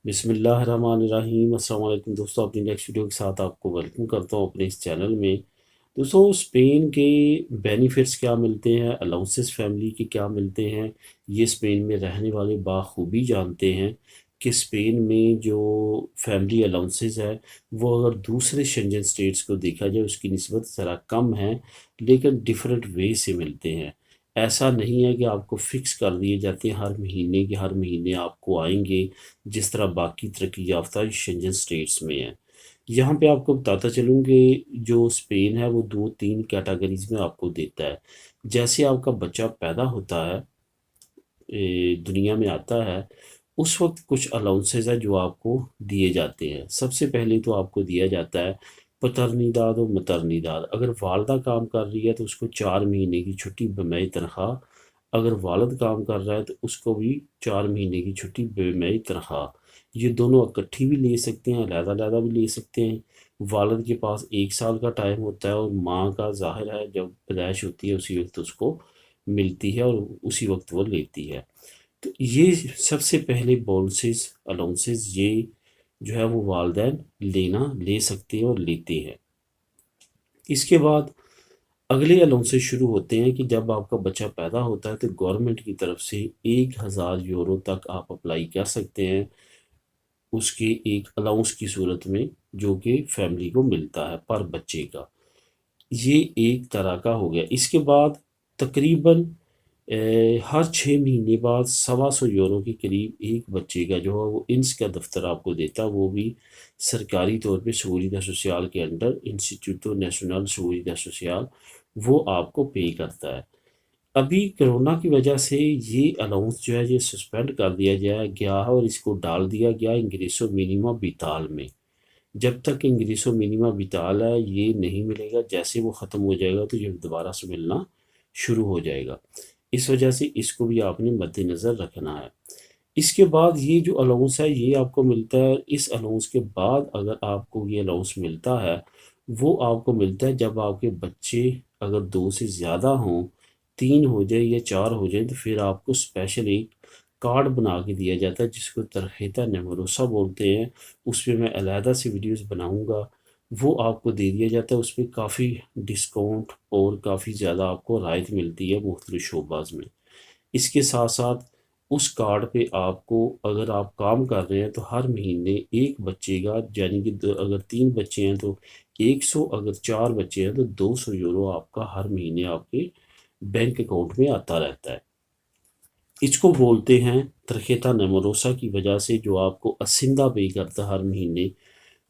बिस्मिल्लाहिर्रहमानिर्रहीम। अस्सलाम वालेकुम दोस्तों, अपनी नेक्स्ट वीडियो के साथ आपको वेलकम करता हूँ अपने इस चैनल में। दोस्तों, स्पेन के बेनिफिट्स क्या मिलते हैं, अलाउंसेस फैमिली के क्या मिलते हैं, ये स्पेन में रहने वाले बाखूबी जानते हैं कि स्पेन में जो फैमिली अलाउंसेस है वो अगर दूसरे शेंजन स्टेट्स को देखा जाए उसकी निस्बत ज़रा कम है, लेकिन डिफरेंट वे से मिलते हैं। ऐसा नहीं है कि आपको फ़िक्स कर दिए जाते हैं हर महीने आपको आएंगे, जिस तरह बाकी तरक्की याफ्ता शेंजन स्टेट्स में है। यहाँ पे आपको बताता चलूँ कि जो स्पेन है वो 2-3 कैटेगरीज़ में आपको देता है। जैसे आपका बच्चा पैदा होता है, दुनिया में आता है, उस वक्त कुछ अलाउंसेस है जो आपको दिए जाते हैं। सबसे पहले तो आपको दिया जाता है पतरनीदाद और मतरनीदाद। अगर वालदा काम कर रही है तो उसको 4 महीने की छुट्टी बमई तनख्वाह, अगर वालिद काम कर रहा है तो उसको भी 4 महीने की छुट्टी बमई तनख्वाह। ये दोनों इकट्ठी भी ले सकते हैं, अलग-अलग भी ले सकते हैं। वालिद के पास 1 साल का टाइम होता है और माँ का ज़ाहिर है जब पैदाइश होती है उसी वक्त उसको मिलती है और उसी वक्त वो लेती है। तो ये सबसे पहले बॉन्सेस अलाउंसेस ये जो है वो वालदैन ले सकते हैं और लेते हैं। इसके बाद अगले अलाउंसेस शुरू होते हैं कि जब आपका बच्चा पैदा होता है तो गवर्नमेंट की तरफ से 1000 यूरो तक आप अप्लाई कर सकते हैं उसके एक अलाउंस की सूरत में, जो कि फैमिली को मिलता है पर बच्चे का। ये एक तरह का हो गया। इसके बाद तकरीबन हर 6 महीने बाद 125 यूरो के करीब एक बच्चे का जो है वो इंस का दफ्तर आपको देता है, वो भी सरकारी तौर पे seguridad सोशल के अंडर इंस्टीट्यूटो नेशनल seguridad सोशल वो आपको पे करता है। अभी कोरोना की वजह से ये अलाउंस जो है ये सस्पेंड कर दिया गया है और इसको डाल दिया गया इंग्रेसो मिनिमा विटाल में। जब तक इंग्रेसो मिनिमा विटाल है ये नहीं मिलेगा, जैसे वो ख़त्म हो जाएगा तो ये दोबारा से मिलना शुरू हो जाएगा। इस वजह से इसको भी आपने मद्देनज़र रखना है। इसके बाद ये जो अलाउंस है ये आपको मिलता है। इस अलाउंस के बाद अगर आपको ये अलाउंस मिलता है वो आपको मिलता है जब आपके बच्चे अगर 2 से ज़्यादा हों, 3 हो जाए या 4 हो जाए, तो फिर आपको स्पेशल एक कार्ड बना के दिया जाता है जिसको तरखेता नमरोसा बोलते हैं। उस पर मैं अलहदा से वीडियोस बनाऊंगा। वो आपको दे दिया जाता है, उस पर काफ़ी डिस्काउंट और काफ़ी ज़्यादा आपको राहत मिलती है मुख्तलिफ शोबाज में। इसके साथ साथ उस कार्ड पे आपको अगर आप काम कर रहे हैं तो हर महीने एक बच्चे का, यानी कि अगर 3 बच्चे हैं तो 100, अगर 4 बच्चे हैं तो 200 यूरो आपका हर महीने आपके बैंक अकाउंट में आता रहता है। इसको बोलते हैं तरखेता नमरोसा की वजह से जो आपको असिंदा पे करता है हर महीने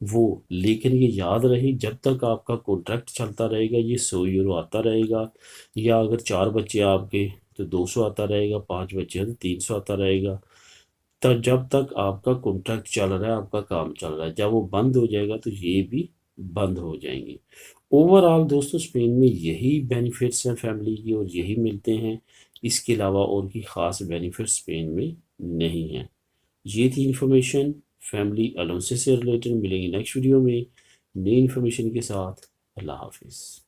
वो। लेकिन ये याद रहे जब तक आपका कॉन्ट्रैक्ट चलता रहेगा ये 100 यूरो आता रहेगा, या अगर 4 बच्चे आपके तो 200 आता रहेगा, 5 बच्चे हैं तो 300 आता रहेगा। तब जब तक आपका कॉन्ट्रैक्ट चल रहा है, आपका काम चल रहा है, जब वो बंद हो जाएगा तो ये भी बंद हो जाएंगे। ओवरऑल दोस्तों स्पेन में यही बेनिफिट्स हैं फैमिली की और यही मिलते हैं। इसके अलावा और की ख़ास बेनिफिट्स स्पेन में नहीं हैं। ये थी इन्फॉर्मेशन फैमिली अलाउंसेस से रिलेटेड। मिलेंगे नेक्स्ट वीडियो में नई इन्फॉर्मेशन के साथ। अल्लाह हाफिज़।